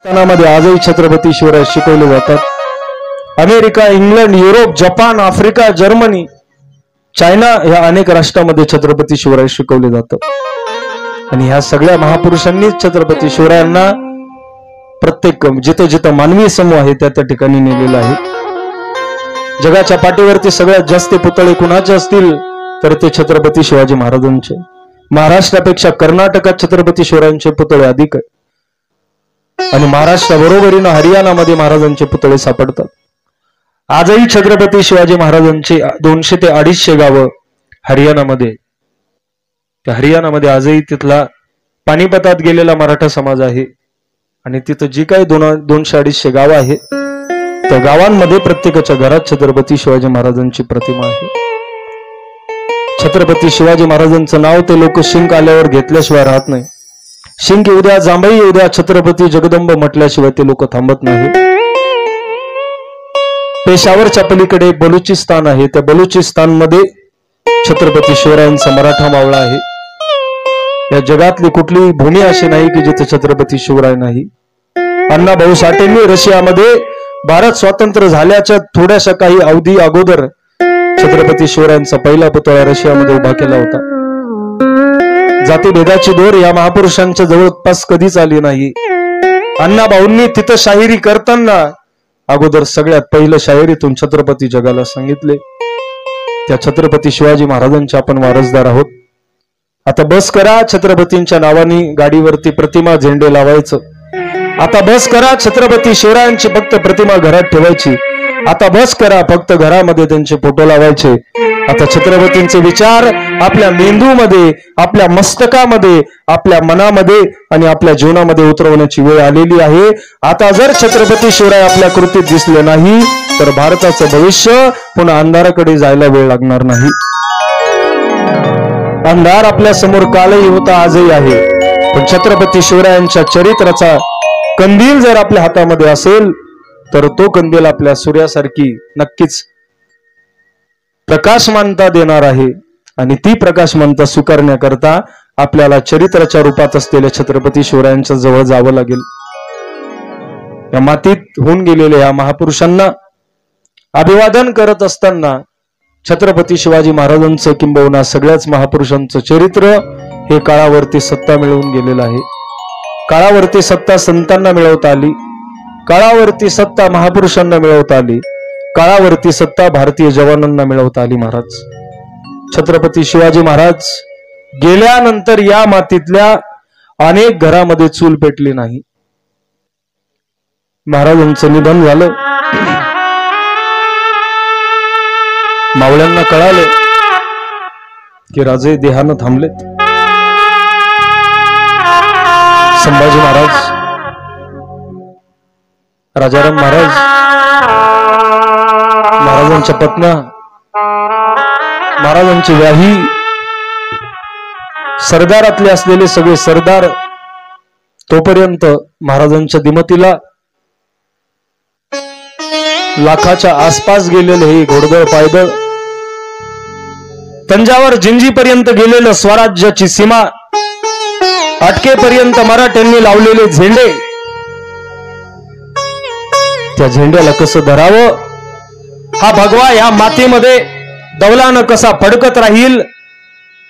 मध्ये आजही छत्रपती शिवराय शिकवले जातात. America, England, Europe, Japan, Africa, Germany, China या अनेक राष्ट्रांमध्ये छत्रपती शिवराय शिकवले जातात. आणि ह्या सगळ्या महापुरुषांनीच छत्रपती शिवरायांना प्रत्येक जिथे जिथे मानवी समूह आहे त्या ठिकाणी नेलेला आहे. जगाच्या पाठीवरती सगळ्यात जास्त पुतळे कुणाचे असतील तर ते छत्रपती शिवाजी महाराजांचे. महाराष्ट्रापेक्षा कर्नाटकात छत्रपती शिवरायांचे पुतळे अधिक आहे आणि महाराष्ट्राबरोबरीनं हरियाणामध्ये महाराजांचे पुतळे सापडतात. आजही छत्रपती शिवाजी महाराजांचे 200 ते 250 गावं हरियाणामध्ये. त्या हरियाणामध्ये आजही तिथला पानिपतात गेलेला मराठा समाज आहे आणि तिथं जी काही 200-250 गावं आहेत त्या गावांमध्ये प्रत्येकाच्या घरात छत्रपती शिवाजी महाराजांची प्रतिमा आहे. छत्रपती शिवाजी महाराजांचं नाव ते लोक शिंक आल्यावर घेतल्याशिवाय राहत नाही. शिंक येऊ द्या, जांभई येऊ द्या, छत्रपती जगदंब म्हटल्याशिवाय ते लोक थांबत नाही. पेशावरच्या पलीकडे बलुचिस्तान आहे. त्या बलुचिस्तान मध्ये छत्रपती शिवरायांचा मराठा मावळा आहे. या जगातली कुठलीही भूमी अशी नाही की जिथे छत्रपती शिवराय नाही. अण्णाभाऊ साठेंनी रशियामध्ये भारत स्वतंत्र झाल्याच्या थोड्याशा काही अवधी अगोदर छत्रपती शिवरायांचा पहिला पुतळा रशियामध्ये उभा केला होता. जातीभेदाची दोर या महापुरुषांच्या जवळपास कधीच आली नाही. अण्णाभाऊंनी तिथं शाहिरी करताना अगोदर सगळ्यात पहिलं शाहिरीतून छत्रपती जगाला सांगितले. त्या छत्रपती शिवाजी महाराजांचे आपण वारसदार आहोत. आता बस करा छत्रपतींच्या नावाने गाडीवरती प्रतिमा झेंडे लावायचं. आता बस करा छत्रपती शिवरायांची फक्त प्रतिमा घरात ठेवायची. आता बस करा फक्त घरामध्ये त्यांचे फोटो लावायचे. आता छत्रपतींचे विचार आपल्या मेंदूमध्ये, आपल्या मस्तकामध्ये, आपल्या मनामध्ये आणि आपल्या जीवनामध्ये उतरवण्याची वेळ आलेली आहे. आता जर छत्रपती शिवराय आपल्या कृतीत दिसले नाही तर भारताचं भविष्य पुन्हा अंधाराकडे जायला वेळ लागणार नाही. अंधार आपल्या समोर कालही होता, आजही आहे. पण छत्रपती शिवरायांच्या चरित्राचा कंदील जर आपल्या हातामध्ये असेल तर तो कंदील आपल्या सूर्यासारखी नक्कीच प्रकाशमानता देणार आहे. आणि ती प्रकाशमानता स्वीकारण्याकरता आपल्याला चरित्राच्या रूपात असलेल्या छत्रपती शिवरायांच्या जवळ जावं लागेल. या मातीत होऊन गेलेल्या या महापुरुषांना अभिवादन करत असताना छत्रपती शिवाजी महाराजांचं किंबहुना सगळ्याच महापुरुषांचं चरित्र हे काळावरती सत्ता मिळवून गेलेलं आहे. काळावरती सत्ता संतांना मिळवता आली. काळावरती सत्ता महापुरुषांना मिळवता आली. काळावरती सत्ता भारतीय जवानांना मिळवता आली. महाराज छत्रपती शिवाजी महाराज गेल्यानंतर या मातीतल्या अनेक घरामध्ये चूल पेटली नाही. महाराजांचं निधन झालं. मावळ्यांना कळालं की राजे देहानं थांबलेत. संभाजी महाराज, राजाराम महाराज, महाराजांच्या पत्न्या, महाराजांची व्याही, सरदारातले असलेले सगळे सरदार, तोपर्यंत महाराजांच्या दिमतीला लाखाच्या आसपास गेलेले हे घोडदळ पायदळ, तंजावर जिंजीपर्यंत गेलेलं स्वराज्याची सीमा, अटकेपर्यंत मराठ्यांनी लावलेले झेंडे, त्या झेंड्याला कसं धरावं हा भगवा या मातीमध्ये दौलानं कसा फडकत राहील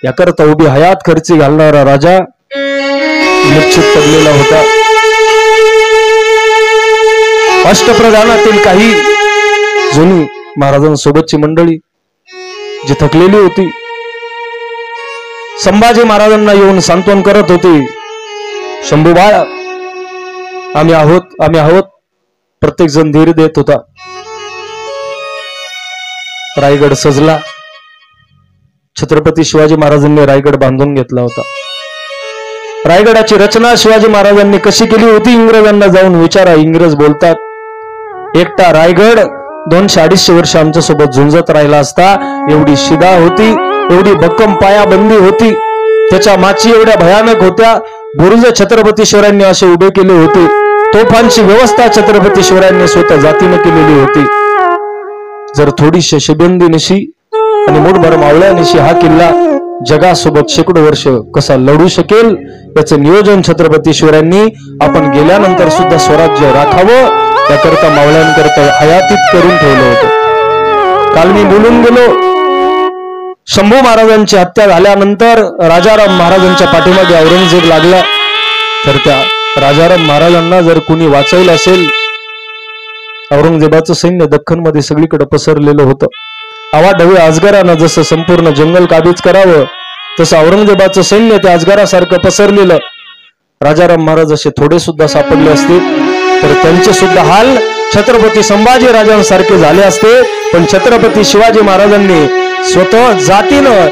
याकरता उभी हयात खर्ची घालणारा राजा निश्चित पडलेला होता. अष्टप्रधानातील काही जुनी महाराजांसोबतची मंडळी जी थकलेली होती संभाजी महाराजांना येऊन सांत्वन करत होती. शंभू बाळ, आम्ही आहोत, आम्ही आहोत. प्रत्येक जण धीर देत होता. रायगड सजला. छत्रपती शिवाजी महाराजांनी रायगड बांधून घेतला होता. रायगडाची रचना शिवाजी महाराजांनी कशी केली होती इंग्रजांना जाऊन विचारा. इंग्रज बोलतात, एकटा रायगड 200-250 वर्ष आमच्या सोबत झुंजत राहिला असता. एवढी शिदा होती, एवढी भक्कम पायाबंदी होती, त्याच्या माची एवढ्या भयानक होत्या. बुरुज छत्रपती शिवरायांनी असे उभे केले होते. तोफांची व्यवस्था छत्रपती शिवरायांनी स्वतः जातीने केलेली होती. जर थोडीशी शिबंदी निशी आणि मुठभर मावळ्या निशी हा किल्ला जगासोबत शेकडो वर्ष कसा लढू शकेल याचं नियोजन छत्रपती शिवरायांनी आपण गेल्यानंतर सुद्धा स्वराज्य राखावं त्याकरता मावळ्यांकरता हयातीत करून ठेवलं होतं. काल मी बोलून गेलो, शंभू महाराजांची हत्या झाल्यानंतर राजाराम महाराजांच्या पाठीमागे औरंगजेब लागला. तर त्या राजाराम महाराजांना जर कुणी वाचवलं असेल, औरंगजेबाचं सैन्य दख्खनमध्ये सगळीकडे पसरलेलं होतं. आवाढव्य अजगरानं जसं संपूर्ण जंगल काबीज करावं तसं औरंगजेबाचं सैन्य त्या अजगरासारखं पसरलेलं. राजाराम महाराज असे थोडे सुद्धा सापडले असते तर त्यांचे सुद्धा हाल छत्रपती संभाजी राजांसारखे झाले असते. पण छत्रपती शिवाजी महाराजांनी स्वतः जातीनं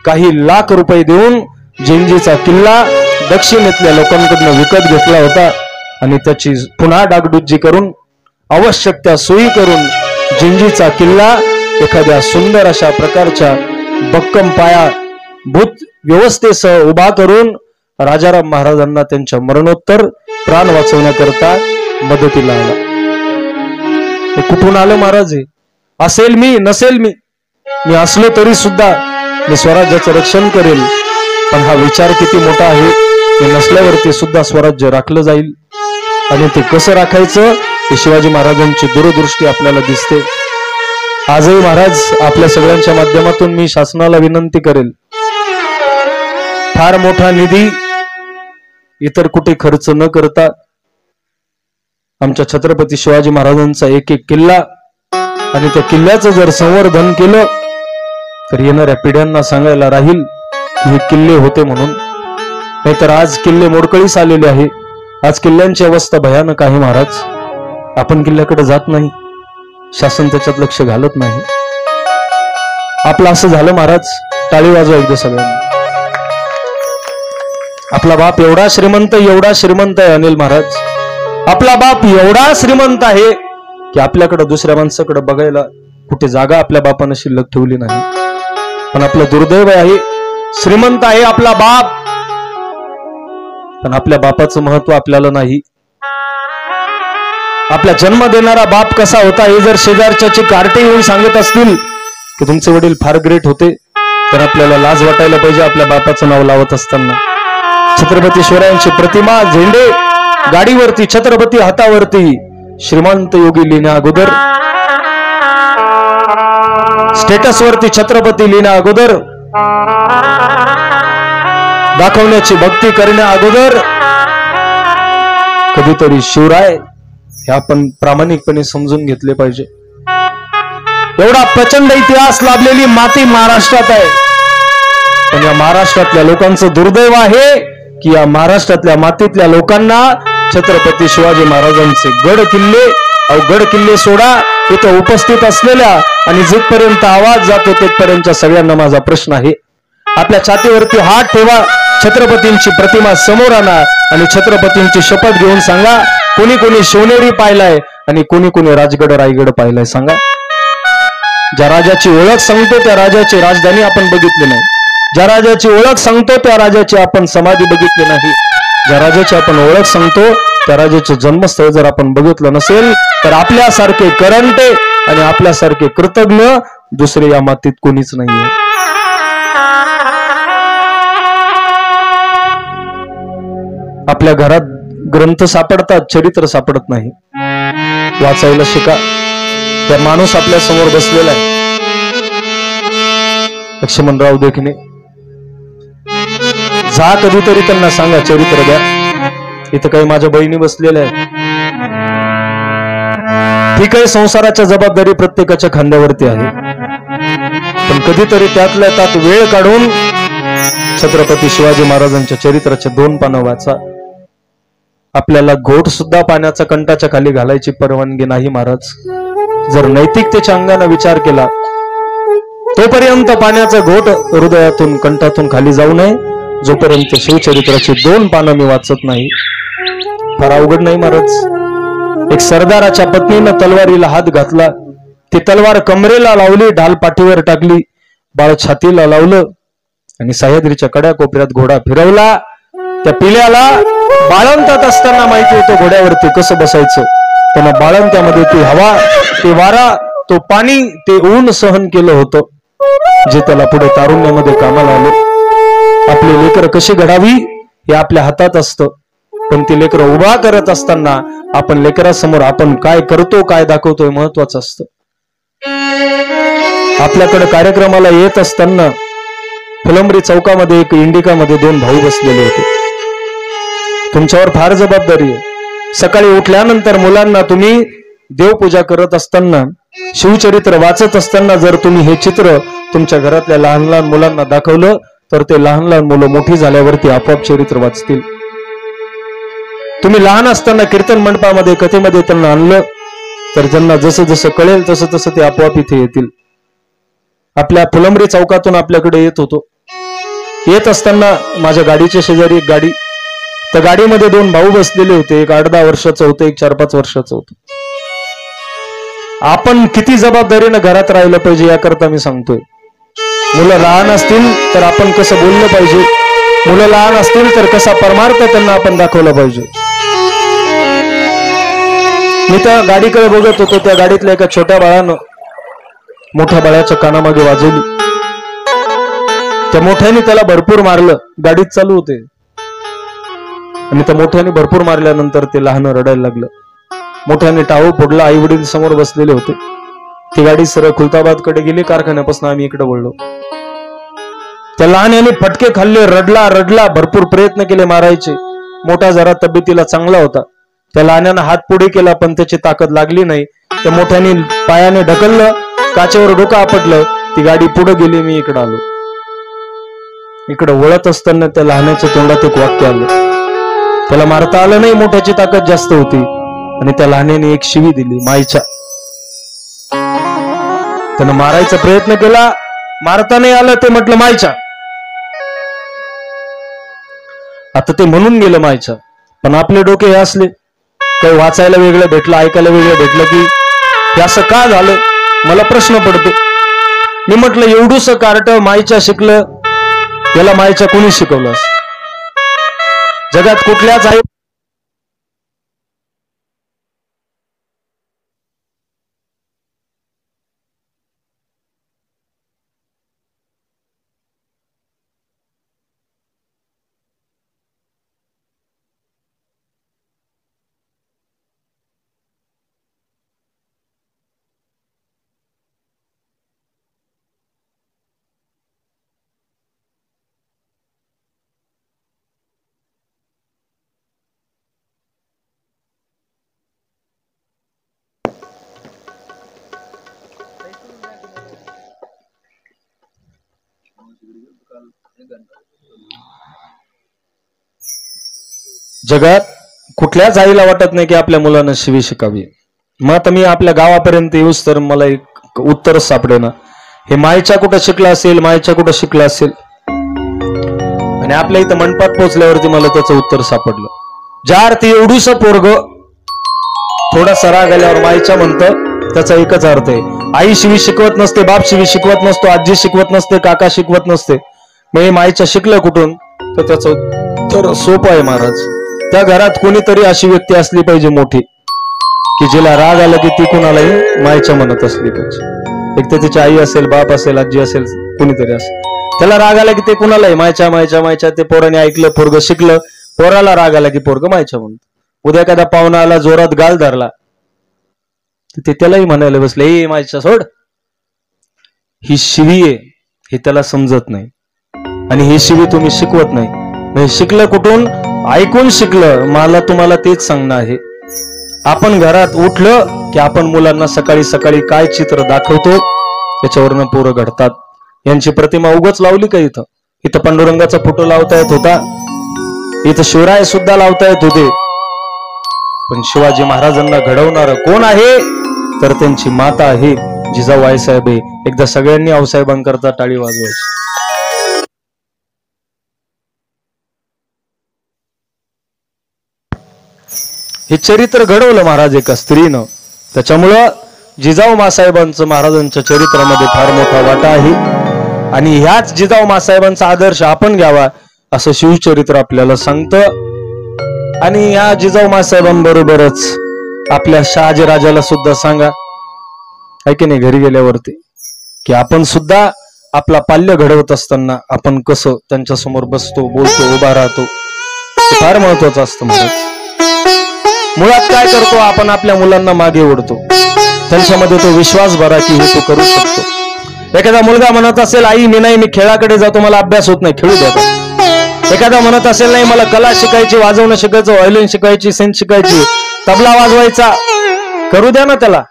काही लाख रुपये देऊन जिंजीचा किल्ला दक्षिणेतल्या लोकांकडून विकत घेतला होता आणि त्याची पुन्हा डागडुजी करून आवश्यक त्या सोयी करून जिंजीचा किल्ला एखाद्या सुंदर अशा प्रकारच्या भक्कम पाया भूत व्यवस्थेसह उभा करून राजाराम महाराजांना त्यांच्या मरणोत्तर प्राण वाचवण्याकरता मदतीला आला. कुठून आलं महाराज? असेल मी नसेल मी असलो तरी सुद्धा मी स्वराज्याचं रक्षण करेल. पण हा विचार किती मोठा आहे. ते नसल्यावरती सुद्धा स्वराज्य राखलं जाईल आणि ते कसं राखायचं हे शिवाजी महाराजांची दूरदृष्टी आपल्याला दिसते. आजही महाराज आपल्या सगळ्यांच्या माध्यमातून मी शासनाला विनंती करेल, फार मोठा निधी इतर कुठे खर्च न करता आमच्या छत्रपती शिवाजी महाराजांचा एक एक किल्ला आणि त्या किल्ल्याचं जर संवर्धन केलं तर येणाऱ्या पिढ्यांना सांगायला राहील की हे किल्ले होते म्हणून. नाहीतर आज किल्ले मोडकळीस आलेले आहे. आज किल्ल्यांची अवस्था भयानक आहे महाराज. आपण किल्ल्याकडे जात नाही, शासन त्याच्यात लक्ष घालत नाही. आपलं असं झालं महाराज, टाळी वाजवा एकदा सगळ्यांनी. आपला बाप एवढा श्रीमंत आहे अनिल महाराज. आपला बाप एवढा श्रीमंत आहे की आपल्याकडे दुसऱ्या माणसाकडे बघायला कुठे जागा आपल्या बापानं शिल्लक ठेवली नाही. पण आपलं दुर्दैव आहे, श्रीमंत आहे आपला बाप पण आपल्या बापाचं महत्व आपल्याला नाही. आपला जन्म देणारा बाप कसा होता हे जर शेजारच्याची कार्टे येऊन सांगत असतील की तुमचे वडील फार ग्रेट होते तर आपल्याला लाज वाटायला पाहिजे आपल्या बापाचं नाव लावत असताना. छत्रपती शिवरायांची प्रतिमा झेंडे गाडीवरती, छत्रपती हातावरती, श्रीमंत योगी लिहिण्या अगोदर, स्टेटसवरती छत्रपती लिहिण्या अगोदर, दाखवण्याची भक्ती करण्या अगोदर कधीतरी शिवराय हे आपण प्रामाणिकपणे समजून घेतले पाहिजे. एवढा प्रचंड इतिहास लाभलेली माती महाराष्ट्रात आहे. पण या महाराष्ट्रातल्या लोकांचं दुर्दैव आहे की या महाराष्ट्रातल्या मातीतल्या लोकांना छत्रपती शिवाजी महाराजांचे गड किल्ले सोडा, इथं उपस्थित असलेल्या आणि जिथपर्यंत आवाज जातो तिथपर्यंतच्या सगळ्यांना माझा प्रश्न आहे. आपल्या छातीवरती हात ठेवा, छत्रपतींची प्रतिमा समोर आणा आणि छत्रपतींची शपथ घेऊन सांगा, कोणी कोणी शिवनेरी पाहिलाय आणि कोणी कोणी राजगड रायगड पाहिलाय सांगा. ज्या राजाची ओळख सांगतो त्या राजाची राजधानी आपण बघितली नाही. ज्या राजाची ओळख सांगतो त्या राजाची आपण समाधी बघितली नाही. ज्या राजाची आपण ओळख सांगतो त्या राजाचे जन्मस्थळ जर आपण बघितलं नसेल तर आपल्यासारखे करंटे आणि आपल्यासारखे कृतज्ञ दुसरे या मातीत कोणीच नाहीये. आपल्या घरात ग्रंथ सापडतात, चरित्र सापडत नाही. वाचायला शिका. त्या माणूस आपल्या समोर बसलेला आहे, लक्ष्मणराव देखणे. जा कधीतरी त्यांना सांगा चरित्र द्या. इथं काही माझ्या बहिणी बसलेल्या आहेत. ठीक आहे, संसाराच्या जबाबदारी प्रत्येकाच्या खांद्यावरती आहे. पण कधीतरी त्यातल्या त्यात वेळ काढून छत्रपती शिवाजी महाराजांच्या चरित्राचे 2 पानं वाचा. आपल्याला घोट सुद्धा पाण्याचा कंठाच्या खाली घालायची परवानगी नाही महाराज. जर नैतिकतेच्या अंगाने विचार केला तोपर्यंत पाण्याचा घोट हृदयातून कंठातून खाली जाऊ नये, जोपर्यंत शिवचरित्राची 2 पानं मी वाचत नाही. फार अवघड नाही महाराज. एक सरदाराच्या पत्नीनं तलवारीला हात घातला, ती तलवार कमरेला लावली, ढाल पाठीवर टाकली, बाळ छातीला लावलं आणि सह्याद्रीच्या कड्या कोपऱ्यात घोडा फिरवला. त्या पिल्याला बाळंतात असताना माहिती होतं घोड्यावरती कसं बसायचं. त्यानं बाळंत्यामध्ये ती हवा, ते वारा, तो पाणी, ते ऊन सहन केलं होतं, जे त्याला पुढे तारुण्यामध्ये कामाला आलं. आपली लेकरं कशी घडावी हे आपल्या हातात असतं, पण ती लेकरं उभा करत असताना आपण लेकरासमोर आपण काय करतो काय दाखवतोय महत्वाचं असतं. आपल्याकडे कार्यक्रमाला येत असताना फुलंब्री चौकामध्ये एक इंडिकामध्ये 2 भाऊ बसलेले होते. तुमच्यावर फार जबाबदारी आहे. सकाळी उठल्यानंतर मुलांना तुम्ही देवपूजा करत असताना शिवचरित्र वाचत असताना जर तुम्ही हे चित्र तुमच्या घरातल्या लहान लहान मुलांना दाखवलं तर ते लहान लहान मुलं मोठी झाल्यावरती आपोआप चरित्र वाचतील. तुम्ही लहान असताना कीर्तन मंडपामध्ये कथेमध्ये त्यांना आणलं तर त्यांना जसं जसं कळेल तसं तसं ते आपोआप इथे येतील. आपल्या फुलंब्री चौकातून आपल्याकडे येत होतो. येत असताना माझ्या गाडीच्या शेजारी एक गाडी, त्या गाडीमध्ये 2 भाऊ बसलेले होते. एक 8-10 वर्षाचं होतं, एक 4-5 वर्षाचं होतं. आपण किती जबाबदारीनं घरात राहिलं पाहिजे याकरता मी सांगतोय. मुलं लहान असतील तर आपण कसं बोललं पाहिजे, मुलं लहान असतील तर कसा परमार्थ त्यांना आपण दाखवला पाहिजे. मी त्या गाडीकडे बघत होतो. त्या गाडीतल्या एका छोट्या बाळानं मोठ्या बाळाच्या कानामागे वाजवली. त्या मोठ्याने त्याला भरपूर मारलं. गाडीत चालू होते आणि त्या मोठ्याने भरपूर मारल्यानंतर ते लहान रडायला लागलं. मोठ्याने टाळू फोडला. आई वडील समोर बसलेले होते. ती गाडी सरळ खुलताबाद कडे गेली. कारखान्यापासून आम्ही इकडे वळलो. त्या लहान्याने फटके खाल्ले, रडला. भरपूर प्रयत्न केले मारायचे. मोठा जरा तब्येतीला चांगला होता. त्या लहान्यानं हात पुढे केला पण त्याची ताकद लागली नाही. त्या मोठ्याने पायाने ढकललं, काचेवर डोकं आपटलं. ती गाडी पुढे गेली. मी इकडे आलो. इकडे वळत असताना त्या लहानाच्या तोंडात एक वाक्य आलं. त्याला मारता आलं नाही, मोठ्याची ताकद जास्त होती आणि त्या लहान्याने एक शिवी दिली माईच्या. त्यानं मारायचा प्रयत्न केला, मारता नाही आलं. ते म्हटलं माईच्या. आता ते म्हणून गेलं माईच्या. पण आपले डोके हे असले, काही वाचायला वेगळं भेटलं, ऐकायला वेगळं भेटलं की हे असं का झालं. मला प्रश्न पडतो. मी म्हटलं एवढूसं कार्ट माईच्या शिकलं, याला माईच्या कोणी शिकवलं. जगात कुठल्याच आई जगात कुठल्याच आईला वाटत नाही की आपल्या मुलांना शिवी शिकावी. मग आता मी आपल्या गावापर्यंत येऊस तर मला एक उत्तरच सापडेना. हे मायच्या कुठं शिकला असेल, मायच्या कुठं शिकला असेल. आणि आपल्या इथं मंडपात पोहोचल्यावरती मला त्याचं उत्तर सापडलं. ज्या अर्थी एवढूस पोरग थोडासा राग आल्यावर मायच्या म्हणतं, त्याचा एकच अर्थ आहे. आई शिवी शिकवत नसते, बाप शिवी शिकवत नसतो, आजी शिकवत नसते, काका शिकवत नसते. मग हे मायच्या शिकलं कुठून, तर त्याचं उत्तर सोपं आहे महाराज. त्या घरात कोणीतरी अशी व्यक्ती असली पाहिजे मोठी की जिला राग आला की ती कुणालाही मायच्या म्हणत असली पाहिजे. एक तर तिची आई असेल, बाप असेल, आजी असेल, कोणीतरी असेल. त्याला राग आला की ते कुणालाही मायच्या मायच्या मायच्या. ते पोराने ऐकलं, पोरग शिकलं. पोराला राग आला की पोरग मायच्या म्हणत. उद्या एखादा पाहुणा आला, जोरात गाल धरला, ते त्यालाही म्हणायला बसले, ए मायच्या सोड. ही शिवी आहे हे त्याला समजत नाही आणि ही शिवी तुम्ही शिकवत नाही. शिकलं कुठून, ऐकून शिकलं. मला तुम्हाला तेच सांगणं आहे. आपण घरात उठलं की आपण मुलांना सकाळी सकाळी काय चित्र दाखवतो त्याच्यावरनं पोरं घडतात. यांची प्रतिमा उगाच लावली का इथं. इथं पांडुरंगाचा फोटो लावता येत होता, इथं शिवराय सुद्धा लावता येत होते. पण शिवाजी महाराजांना घडवणारं कोण आहे, तर त्यांची माता आहे जिजाऊ आईसाहेब आहे. एकदा सगळ्यांनी आऊसाहेबांकरता टाळी वाजवायची. हे चरित्र घडवलं महाराज एका स्त्रीनं. त्याच्यामुळं जिजाऊ मासाहेबांचं महाराजांच्या चरित्रामध्ये फार मोठा वाटा आहे. आणि ह्याच जिजाऊ मासाहेबांचा आदर्श आपण घ्यावा असं शिवचरित्र आपल्याला सांगतं. आणि ह्या जिजाऊ मासाहेबांबरोबरच आपल्या शहाजीराजाला सुद्धा सांगा, आहे की नाही, घरी गेल्यावरती, की आपण सुद्धा आपला पाल्य घडवत असताना आपण कसं त्यांच्या समोर बसतो, बोलतो, उभा राहतो, हे फार महत्वाचं असतं. मुळात काय करतो आपण, आपल्या मुलांना मागे ओढतो, त्यांच्यामध्ये तो विश्वास भरा की हे तू करू शकतो. एखादा मुलगा म्हणत असेल आई मी नाही, मी खेळाकडे जातो, मला अभ्यास होत नाही, खेळू द्या. एखादा म्हणत असेल नाही मला कला शिकायची, वाजवणं शिकायचं, व्हायोलिन शिकायची, सेंट शिकायची, तबला वाजवायचा, करू द्या ना त्याला.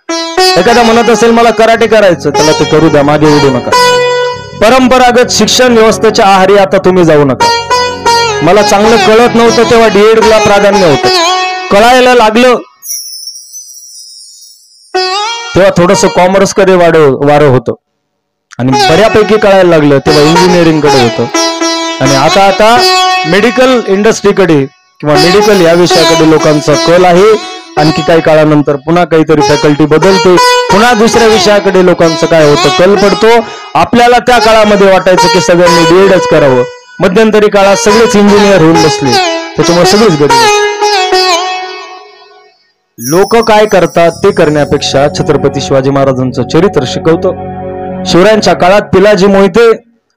एखादा म्हणत असेल मला कराटे करायचं, त्याला ते करू द्या, मागे ओढू नका. परंपरागत शिक्षण व्यवस्थेच्या आहारी आता तुम्ही जाऊ नका. मला चांगलं कळत नव्हतं तेव्हा डीएड ला प्राधान्य होतं. कळायला लागलं तेव्हा थोडस कॉमर्स कडे वारं होतं आणि बऱ्यापैकी कळायला लागलं तेव्हा इंजिनिअरिंग कडे होतं आणि आता मेडिकल इंडस्ट्रीकडे किंवा मेडिकल या विषयाकडे लोकांचा कल आहे. आणखी काही काळानंतर पुन्हा काहीतरी फॅकल्टी बदलते, पुन्हा दुसऱ्या विषयाकडे लोकांचं काय होतं कल पडतो. आपल्याला त्या काळामध्ये वाटायचं की सगळ्यांनी डीएडच करावं, मध्यंतरी काळात सगळेच इंजिनियर होऊन बसले, त्याच्यामुळे सगळीच गरीब. लोक काय करतात ते करण्यापेक्षा छत्रपती शिवाजी महाराजांचं चरित्र शिकवतं. शिवरायांच्या काळात पिलाजी मोहिते,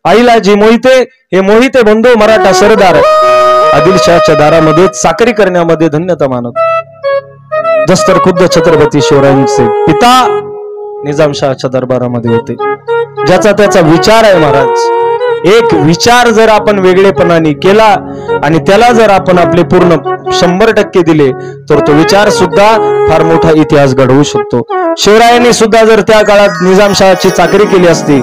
आईलाजी मोहिते हे मोहिते बंधू मराठा सरदार आदिलशहाच्या दारामध्ये चाकरी करण्यामध्ये धन्यता मानत. जस तर खुद्द छत्रपती शिवरायांचे पिता निजामशहाच्या दरबारामध्ये होते. ज्याचा त्याचा विचार आहे महाराज. एक विचार जर आपण वेगळेपणाने केला आणि त्याला जर आपण आपले पूर्ण 100% दिले तर तो विचार सुद्धा फार मोठा इतिहास घडवू शकतो. शिवरायांनी सुद्धा जर त्या काळात निजामशहाची चाकरी केली असती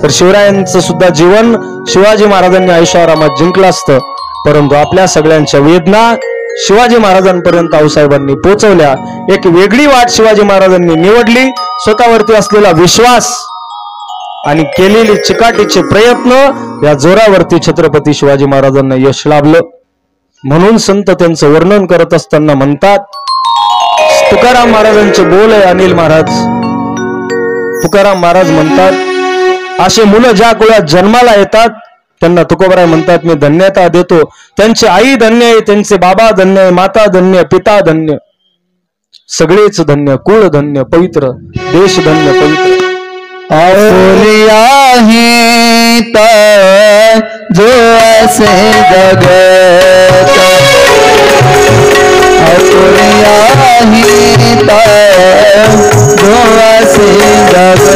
तर शिवरायांचं सुद्धा जीवन शिवाजी महाराजांनी ऐशोआरामात जिंकलं असतं. परंतु आपल्या सगळ्यांच्या वेदना शिवाजी महाराजांपर्यंत आऊसाहेबांनी पोहोचवल्या. एक वेगळी वाट शिवाजी महाराजांनी निवडली. स्वतःवरती असलेला विश्वास आणि केलेली चिकाटीचे प्रयत्न या जोरावरती छत्रपती शिवाजी महाराजांना यश लाभलं. म्हणून संत त्यांचं वर्णन करत असताना म्हणतात, तुकाराम महाराजांचे बोल आहे अनिल महाराज. तुकाराम महाराज म्हणतात, असे मुलं ज्या कुळात जन्माला येतात त्यांना तुकोबराय म्हणतात मी धन्यता देतो. त्यांची आई धन्य आहे, त्यांचे बाबा धन्य आहे, माता धन्य, पिता धन्य, सगळेच धन्य, कुळ धन्य, पवित्र देश धन्य, पवित्र. आपुलिया हित जो असे जगत, आपुलिया हित जो असे जगत,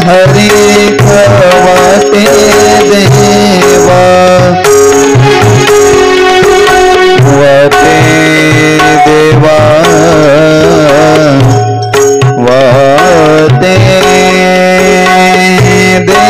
हरि खवाते देवा वते देवा वते देवा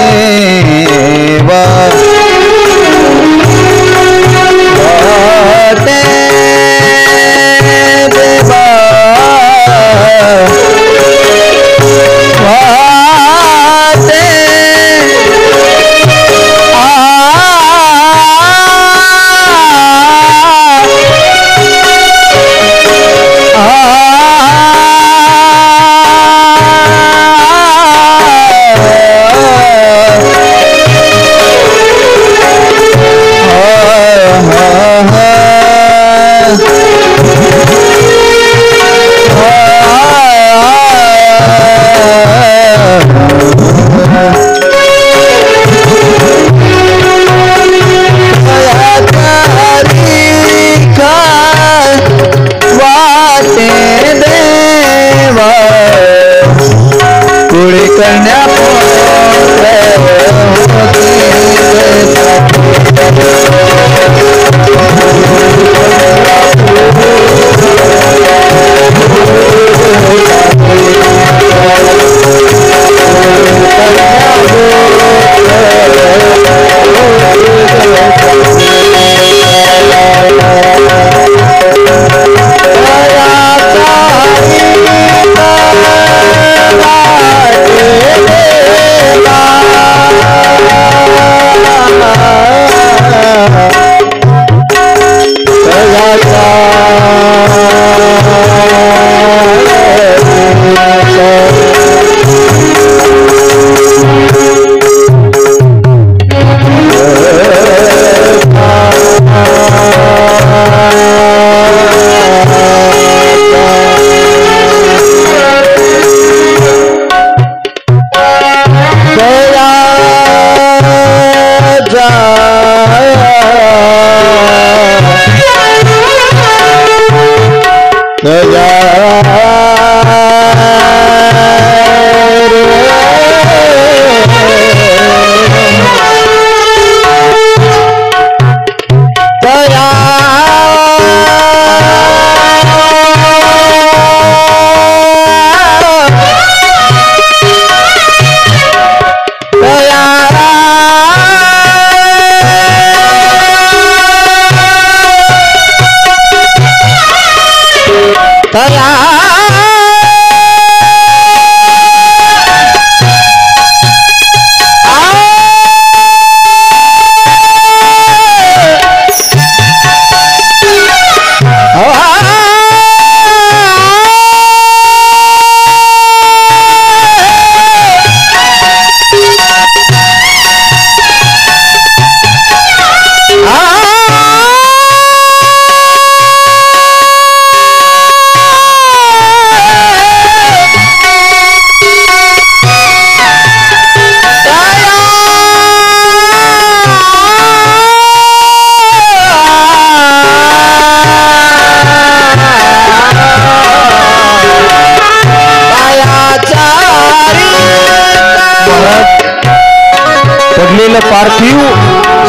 असलेलं पार्थिव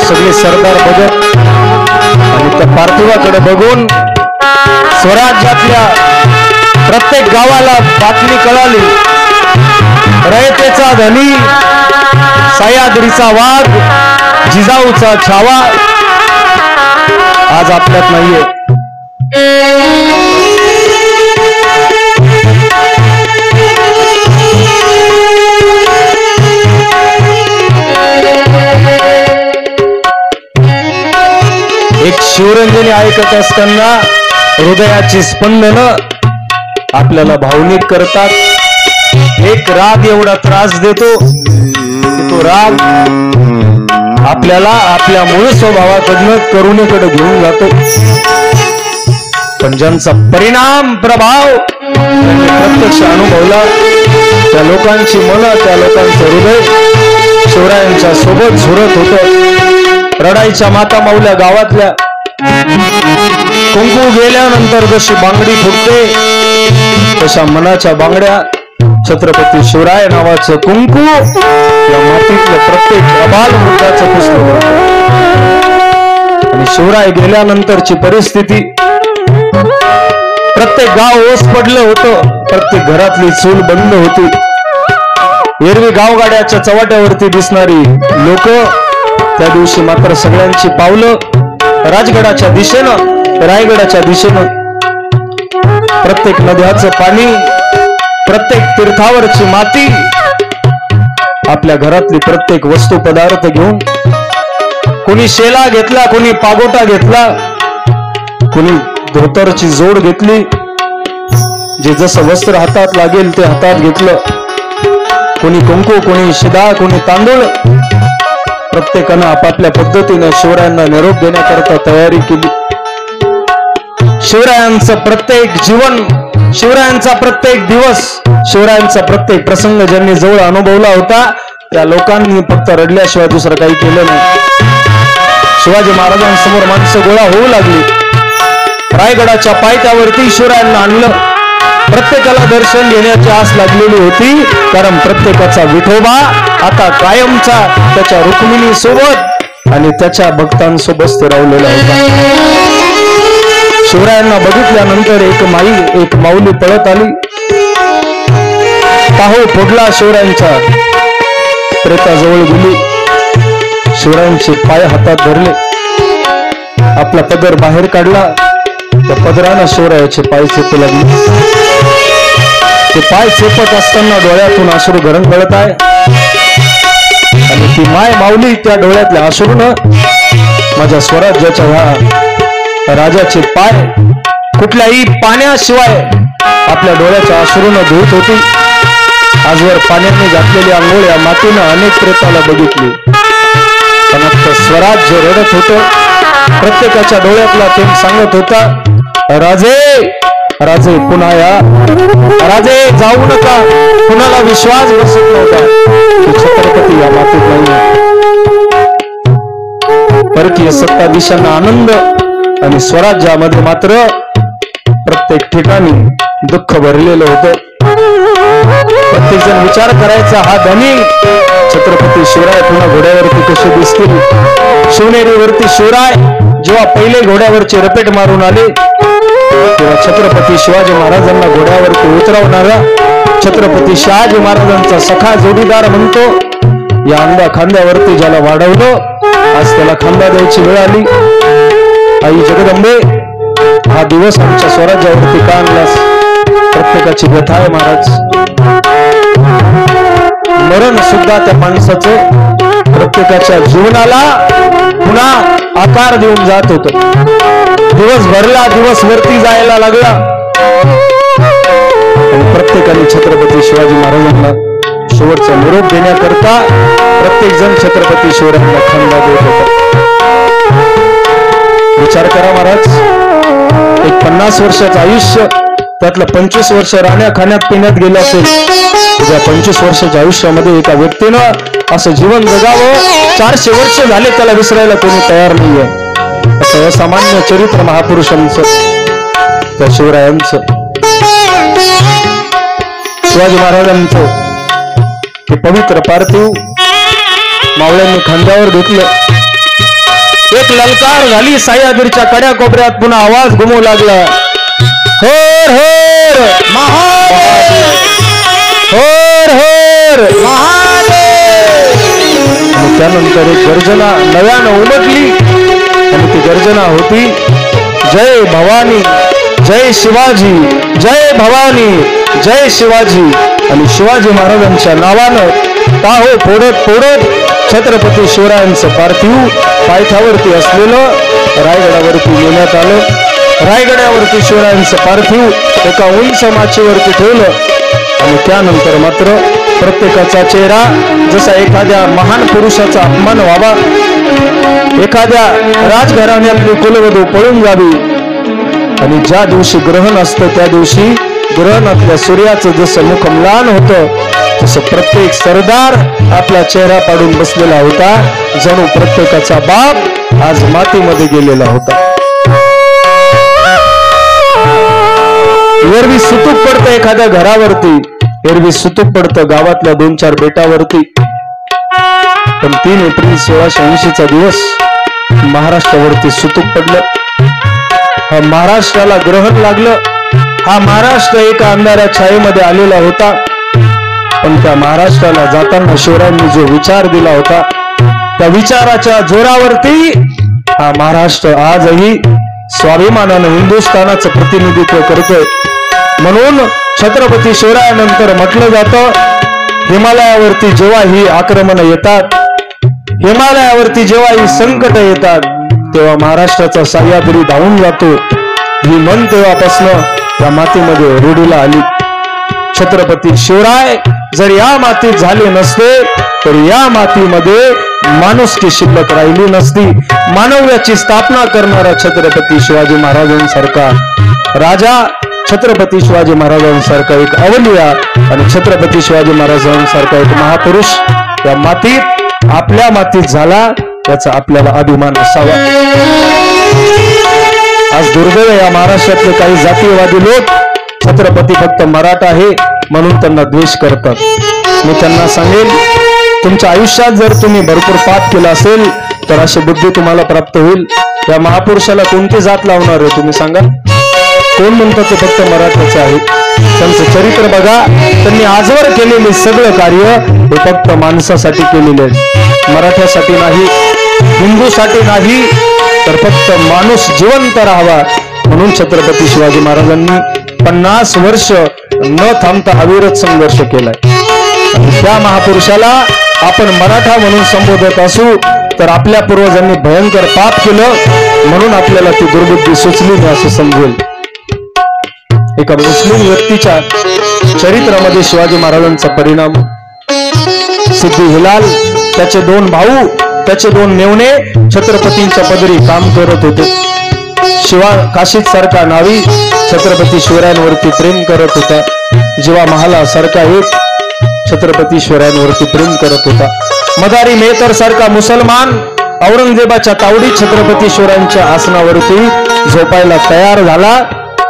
सगळे सरदार बघत आणि त्या पार्थिवाकडे बघून स्वराज्यातल्या प्रत्येक गावाला बातमी कळाली, रयतेचा धनी, सह्याद्रीचा वाघ, जिजाऊचा छावा आज आपल्यात नाहीये. एक शिवरंजनी ऐकत असताना हृदयाची स्पंदन आपल्याला भावनिक करतात. एक राग एवढा त्रास देतो की तो राग आपल्याला आपल्या मूळ स्वभावाकडनं करुणेकडे घेऊन जातो. पण ज्यांचा परिणाम प्रभाव त्यांनी प्रत्यक्ष अनुभवला त्या लोकांची मनं, त्या लोकांचं हृदय शिवरायांच्या सोबत झुरत होतं. रडाईच्या माता माऊल्या गावातल्या कुंकू गेल्यानंतर जशी बांगडी फुटते तशा मनाच्या बांगड्या छत्रपती शिवराय नावाचं कुंकू या मातीतलं प्रत्येक अबाल वृद्धाचं पुस्तक. आणि शिवराय गेल्यानंतरची परिस्थिती, प्रत्येक गाव ओस पडलं होतं, प्रत्येक घरातली चूल बंद होती. एरवी गावगाड्याच्या चव्हाट्यावरती दिसणारी लोक त्या दिवशी मात्र सगळ्यांची पावलं राजगडाच्या दिशेनं, रायगडाच्या दिशेनं. प्रत्येक नद्याचं पाणी, प्रत्येक तीर्थावरची माती, आपल्या घरातली प्रत्येक वस्तू पदार्थ घेऊन कोणी शेला घेतला, कोणी पागोटा घेतला, कोणी धोतरची जोड घेतली. जे जसं वस्त्र हातात लागेल ते हातात घेतलं. कोणी कुंकू, कोणी शिदा, कोणी तांदूळ. प्रत्येकानं आपापल्या पद्धतीनं शिवरायांना निरोप देण्याकरता तयारी केली. शिवरायांचं प्रत्येक जीवन, शिवरायांचा प्रत्येक दिवस, शिवरायांचा प्रत्येक प्रसंग ज्यांनी जवळ अनुभवला होता त्या लोकांनी फक्त रडल्याशिवाय दुसरं काही केलं नाही. शिवाजी महाराजांसमोर माणसं गोळा होऊ लागली. रायगडाच्या पायथ्यावरती शिवरायांना आणलं. प्रत्येकाला दर्शन घेण्याची आस लागलेली होती, कारण प्रत्येकाचा विठोबा आता कायमचा त्याच्या रुक्मिणी सोबत आणि त्याच्या भक्तांसोबत स्थिरावलेला होता. शिवरायांना बघितल्यानंतर एक माऊली पळत आली. पाहू फोडला शिवरायांचा, प्रेताजवळ गेली. शिवरायांचे पाय हातात धरले, आपला पदर बाहेर काढला. त्या पदरानं शिवरायाचे पाय चेपू लागले. ते पाय चेपत असताना डोळ्यातून अश्रू घरण गळत आहे. आणि ती माय माऊली त्या डोळ्यातल्या अश्रूनं माझ्या स्वराज्याच्या ह्या राजाचे पाय कुठल्याही पाण्याशिवाय आपल्या डोळ्याच्या अश्रूनं धुत होती. आजवर पाण्याने घातलेली आंघोळ या मातीनं अनेक प्रेताला बघितली, पण आता स्वराज्य रडत होतं. प्रत्येकाच्या डोळ्यातला ते सांगत होता, राजे राजे पुन्हा या, राजे जाऊ नका. कुणाला विश्वास बसत नव्हता की छत्रपती या मातीत नाही. परकीय सत्ताधीशांना आनंद आणि स्वराज्यामध्ये मात्र प्रत्येक ठिकाणी दुःख भरलेलं होतं. प्रत्येक जण विचार करायचा, हा धनी छत्रपती शिवराय पुन्हा घोड्यावरती कसे दिसतील. शिवनेरीवरती शिवराय जेव्हा पहिले घोड्यावरचे रपेट मारून आले तेव्हा छत्रपती शिवाजी महाराजांना घोड्यावरती उतरवणारा छत्रपती शहाजी महाराजांचा सखा जोडीदार म्हणतो, या अंगा खांद्यावरती ज्याला वाढवलं आज त्याला खांदा द्यायची वेळ आली. आई जगदंबे, हा दिवस आमच्या स्वराज्यावरती का आणलास? प्रत्येकाची व्यथा आहे महाराज. मरण सुद्धा त्या माणसाचं प्रत्येकाच्या जीवनाला पुन्हा आकार देऊन जात होत. दिवस भरला, दिवस वरती जायला लागला आणि प्रत्येकाने छत्रपती शिवाजी महाराजांना शेवटचा निरोप देण्याकरता प्रत्येक जण छत्रपती शिवरायांना खांदा देत होता. विचार करा महाराज, एक 50 वर्षाचं आयुष्य, त्यातलं 25 वर्ष राहण्या खाण्यात पिण्यात गेलं असेल. त्या 25 वर्षाच्या आयुष्यामध्ये एका व्यक्तीनं असं जीवन जगावं, 400 वर्ष झाले त्याला विसरायला कोणी तयार नाहीये. असं असामान्य चरित्र महापुरुषांचं, त्या शिवरायांचं, शिवाजी महाराजांचं हे पवित्र पार्थिव मावळ्यांनी खांद्यावर घेतलं. एक ललकार झाली. सह्याद्रीच्या कड्या कोपऱ्यात पुन्हा आवाज घुमू लागला. होर होर महादेव, होर होर महादेव. आणि त्यानंतर एक गर्जना नव्यानं उमटली आणि ती गर्जना होती, जय भवानी, जय शिवाजी, जय भवानी, जय शिवाजी. आणि शिवाजी महाराजांच्या नावानं टाहो फोडत फोडत छत्रपती शिवरायांचं पार्थिव पायथ्यावरती असलेलं रायगडावरती नेण्यात आलं. रायगडावरती शिवरायांचं पार्थिव एका उंच माचीवरती ठेवलं. आणि त्यानंतर मात्र प्रत्येकाचा चेहरा जसा एखाद्या महान पुरुषाचा अपमान व्हावा, एखाद्या राजघराण्यातली कुलवधू पळून जावी. आणि ज्या दिवशी ग्रहण असतं त्या दिवशी ग्रहणातल्या सूर्याचं जसं मुख म्लान होतं तसं प्रत्येक सरदार आपला चेहरा पाडून बसलेला होता. जणू प्रत्येकाचा बाप आज मातीमध्ये गेलेला होता. एरवी सुतूक पडतं एखाद्या घरावरती, एरवी सुतूक पडतं गावातल्या 2-4 बेटावरती. पण 3 एप्रिल 1680चा दिवस महाराष्ट्रावरती सुतूक पडलं. हा महाराष्ट्राला ग्रहण लागलं. हा महाराष्ट्र एका अंधाऱ्या छायेमध्ये आलेला होता. पण त्या महाराष्ट्राला जाताना शिवरायांनी जो विचार दिला होता त्या विचाराच्या जोरावरती हा महाराष्ट्र आजही स्वाभिमानानं हिंदुस्थानाचं प्रतिनिधित्व करतोय. म्हणून छत्रपती शिवरायानंतर म्हटलं जातं, हिमालयावरती जेव्हा ही आक्रमणं येतात, हिमालयावरती जेव्हा ही संकट येतात, तेव्हा महाराष्ट्राचा सह्याद्री धावून जातो. ही मन तेव्हापासनं या मातीमध्ये रूढीला आली. छत्रपती शिवराय जर या मातीत झाले नसते तर या मातीमध्ये माणुसकी शिल्लक राहिली नसती. मानव्याची स्थापना करणारा छत्रपती शिवाजी महाराजांसारखा राजा, छत्रपती शिवाजी महाराजांसारखा एक अवलिया आणि छत्रपती शिवाजी महाराजांसारखा एक महापुरुष या मातीत, आपल्या मातीत झाला, याचा आपल्याला अभिमान असावा. आज दुर्दैव या महाराष्ट्रातले काही जातीयवादी लोक छत्रपती फक्त मराठा आहे म्हणून त्यांना द्वेष करतात. मी त्यांना सांगेल, तुमच्या आयुष्यात जर तुम्ही भरपूर पाप केला असेल तर अशी बुद्धी तुम्हाला प्राप्त होईल. या महापुरुषाला कोणती जात लावणार आहे तुम्ही सांगा? कोण म्हणतं ते फक्त मराठाचे आहे? त्यांचं चरित्र बघा. त्यांनी आजवर केलेले सगळं कार्य हे फक्त माणसासाठी केलेले आहे, मराठ्यासाठी नाही, हिंदूसाठी नाही, तर फक्त माणूस जिवंत राहावा म्हणून छत्रपती शिवाजी महाराजांनी 50 वर्ष न थांबता अविरत संघर्ष केलाय. त्या महापुरुषाला आपण मराठा म्हणून संबोधत असू तर आपल्या पूर्वजांनी भयंकर पाप केलं म्हणून आपल्याला ती दुर्बुद्धी सुचली नाही असं समजेल. एका मुस्लिम व्यक्तीच्या चरित्रामध्ये शिवाजी महाराजांचा परिणाम. सिद्धी हिलाल, त्याचे 2 भाऊ, त्याचे 2 मेवणे छत्रपतींच्या पदरी काम करत होते. काशीद सारखा नावी छत्रपती शिवरायांवरती प्रेम करत होता. जीवा महाला सारखा एक छत्रपती शिवरायांवरती प्रेम करत होता. मदारी मेहतर सारखा मुसलमान औरंगजेबाच्या तावडीत छत्रपती शिवरायांच्या आसनावरती झोपायला तयार झाला.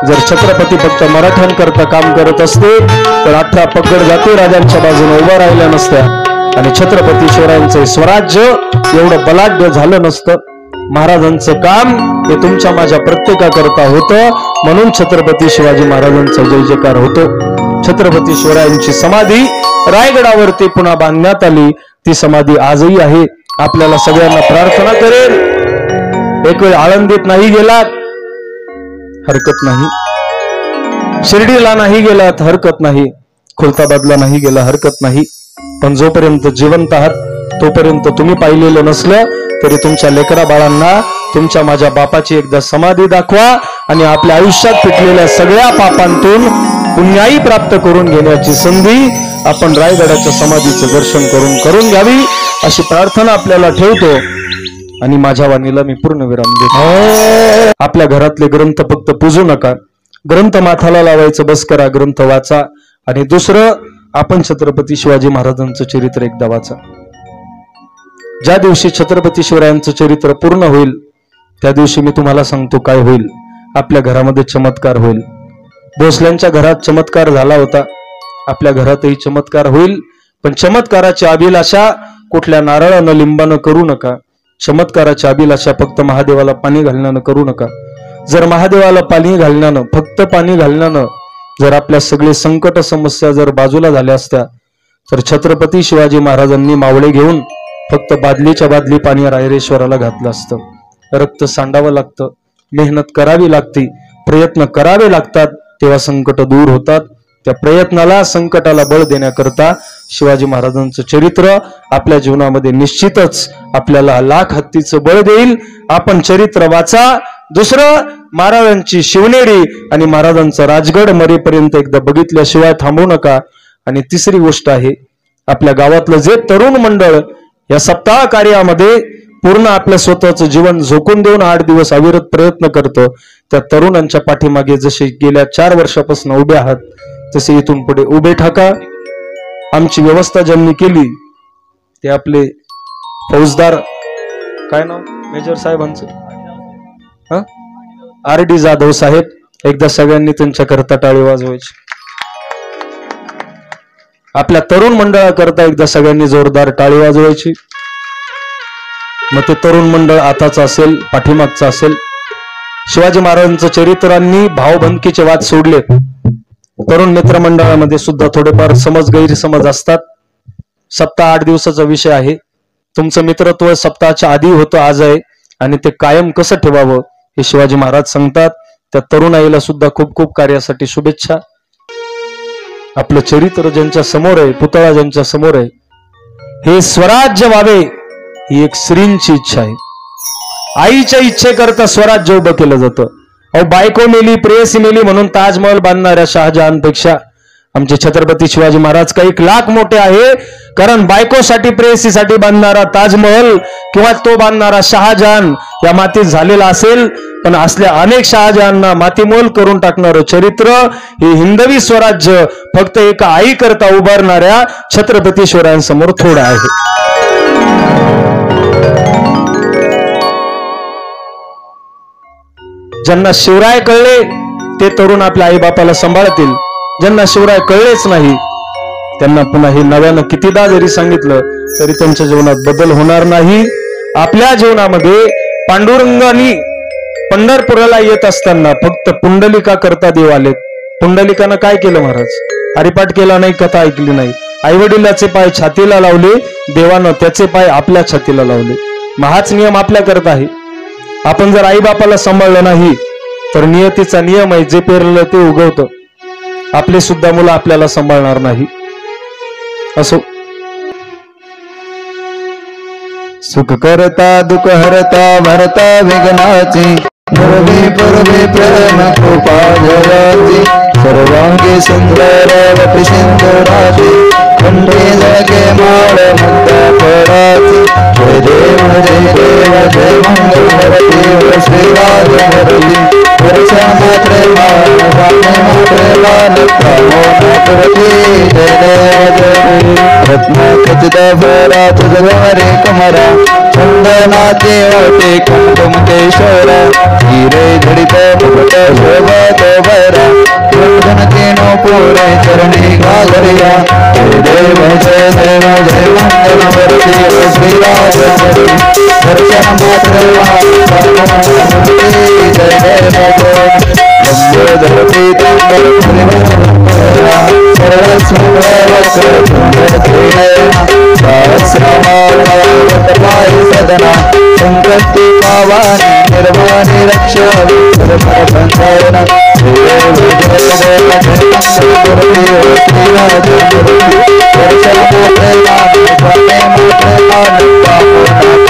जर छत्रपती फक्त मराठ्यांकरता काम करत असते तर 18 पगड जाती राजांच्या बाजूने उभा राहिल्या नसत्या आणि छत्रपती शिवरायांचे स्वराज्य एवढं बलाढ्य झालं नसतं. महाराजांचं काम हे तुमच्या माझ्या प्रत्येकाकरता होतं म्हणून छत्रपती शिवाजी महाराजांचा जय जयकार होतो. छत्रपती शिवरायांची समाधी रायगडावरती पुन्हा बांधण्यात आली. ती समाधी आजही आहे. आपल्याला सगळ्यांना प्रार्थना करेल, एक वेळ आळंदीत नाही गेलात हरकत नाही, शिर्डीला नाही गेलात हरकत नाही, खुलताबादला नाही गेला हरकत नाही, पण जोपर्यंत जिवंत आहात तोपर्यंत तुम्ही पाहिलेलं नसलं तरी तुमच्या लेकरा बाळांना तुमच्या माझ्या बापाची एकदा समाधी दाखवा आणि आपल्या आयुष्यात पिटलेल्या सगळ्या पापांतून पुण्याई प्राप्त करून घेण्याची संधी आपण रायगडाच्या समाधीचं दर्शन करून घ्यावी अशी प्रार्थना आपल्याला ठेवतो आणि माझ्या वाणीला मी पूर्ण विराम देतो. आपल्या घरातले ग्रंथ फक्त पूजू नका, ग्रंथ माथाला लावायचं बस करा, ग्रंथ वाचा. आणि दुसरं, आपण छत्रपती शिवाजी महाराजांचं चरित्र एकदा वाचा. ज्या दिवशी छत्रपती शिवरायांचं चरित्र पूर्ण होईल त्या दिवशी मी तुम्हाला सांगतो काय होईल. आपल्या घरामध्ये चमत्कार होईल. भोसल्यांच्या घरात चमत्कार झाला होता, आपल्या घरातही चमत्कार होईल. पण चमत्काराची अभिलाषा कुठल्या नारळानं लिंबानं करू नका. चमत्काराच्या अभिलाषा फक्त महादेवाला पाणी घालण्यानं करू नका. जर महादेवाला पाणी घालण्यानं, फक्त पाणी घालण्यानं जर आपल्या सगळे संकट समस्या जर बाजूला झाल्या असत्या, तर छत्रपती शिवाजी महाराजांनी मावळे घेऊन फक्त बादलीच्या बादली पाणी रायरेश्वराला घातलं असतं. रक्त सांडावं लागतं, मेहनत करावी लागते, प्रयत्न करावे लागतात, तेव्हा संकट दूर होतात. त्या प्रयत्नाला, संकटाला बळ देण्याकरता शिवाजी महाराजांचं चरित्र आपल्या जीवनामध्ये निश्चितच आपल्याला लाख हत्तीचं बळ देईल. आपण चरित्र वाचा. दुसरं, महाराजांची शिवनेरी आणि महाराजांचा राजगड मरेपर्यंत एकदा बघितल्याशिवाय थांबू नका. आणि तिसरी गोष्ट आहे, आपल्या गावातलं जे तरुण मंडळ या सप्ताह कार्यामध्ये पूर्ण आपल्या स्वतःचं जीवन झोकून देऊन 8 दिवस अविरत प्रयत्न करतं, त्या तरुणांच्या पाठीमागे जसे गेल्या 4 वर्षापासून उभे आहात, तसे इथून पुढे उभे ठाका. आमची व्यवस्था ज्यांनी केली ते आपले फौजदार, काय नाव मेजर साहेबांचं, RD जाधव साहेब. एकदा सगळ्यांनी त्यांच्याकरता टाळी वाजवायची. आपल्या तरुण मंडळाकरता एकदा सगळ्यांनी जोरदार टाळी वाजवायची. मग ते तरुण मंडळ आताचं असेल, पाठीमागचं असेल. शिवाजी महाराजांचं चरित्रांनी भावबंदकीचे वाद सोडले. तरुण मित्रमंडळामध्ये सुद्धा थोडेफार गैरसमज असतात. सप्ताह 8 दिवसाचा विषय आहे. तुमचं मित्रत्व सप्ताहाच्या आधी होतं, आज आहे, आणि ते कायम कसं ठेवावं हे शिवाजी महाराज सांगतात. त्या तरुणाईला सुद्धा खूप खूप कार्यासाठी शुभेच्छा. आपलं चरित्र ज्यांच्या समोर आहे, पुतळा ज्यांच्या समोर आहे, हे स्वराज्य व्हावे ही एक स्त्रींची इच्छा आहे. आईच्या इच्छेकरता स्वराज्य उभं केलं जातं. अहो, बायको मेली, प्रेयसी मेली म्हणून ताजमहल बांधणाऱ्या शहाजहानपेक्षा आमचे छत्रपती शिवाजी महाराज काही लाख मोठे आहे. कारण बायकोसाठी, प्रेयसीसाठी बांधणारा ताजमहल किंवा तो बांधणारा शहाजहान या मातीत झालेला असेल, पण असल्या अनेक शहाजहांना मातीमोल करून टाकणारं चरित्र हे हिंदवी स्वराज्य फक्त एका आई करता उभारणाऱ्या छत्रपती शिवरायांसमोर थोडं आहे. ज्यांना शिवराय कळले ते तरुण आपल्या आई बापाला सांभाळतील. ज्यांना शिवराय कळलेच नाही त्यांना पुन्हा हे नव्यानं कितीदा जरी सांगितलं तरी त्यांच्या जीवनात बदल होणार नाही. आपल्या जीवनामध्ये पांडुरंगानी पंढरपुराला येत असताना फक्त पुंडलिका करता देव आलेत. पुंडलिकानं काय केलं महाराज? हरिपाठ केला नाही, कथा ऐकली नाही. आई वडिलाचे पाय छातीला लावले, देवानं त्याचे पाय आपल्या छातीला लावले. मग हाच नियम आपल्या करता आहे. आपण जर आई बापाला सांभाळलं नाही तर नियतीचा नियम आहे, जे पेरलं ते उगवतं. आपले सुद्धा मुलं आपल्याला सांभाळणार नाही. असो, सुख करता दुःख हरता भरता विघ्नाची, पूर्वे पूर्वे प्रेम कृपा जयाची, सर्वांगी सुंदर वटी सिंधुराची, कंठे जागे माळ मुक्ता फळाची. जय देव जय देव जय मंगलमूर्ती श्रीराज मूर्ती, वर्षा मात्रे मान वाणे मात्रे लाल प्रमोद करती. जय देव जय रत्न खचित भरा तुझवारे कमरा, चंदनाचे ओटे कुंकुम केशरा, हिरे जडित मुकुट शोभत बरा, कृष्ण नो पुरे चरणी घालरिया. जय देव जय देव जय मंगलमूर्ती श्रीराज मूर्ती, वर्षा मात्रे लाल प्रमोद करती. जय देव जय लंबोदर पीतांबर श्रीवत्सरा, सर्वसुंदर सुंदर क्रीडा, सहस्रमाला सदना, संकटी पावानी निर्वाणी रक्षा बंधना. देव जय देव जय मंगलमूर्ती श्रीराज मूर्ती, वर्षा मात्रे लाल प्रमोद करती.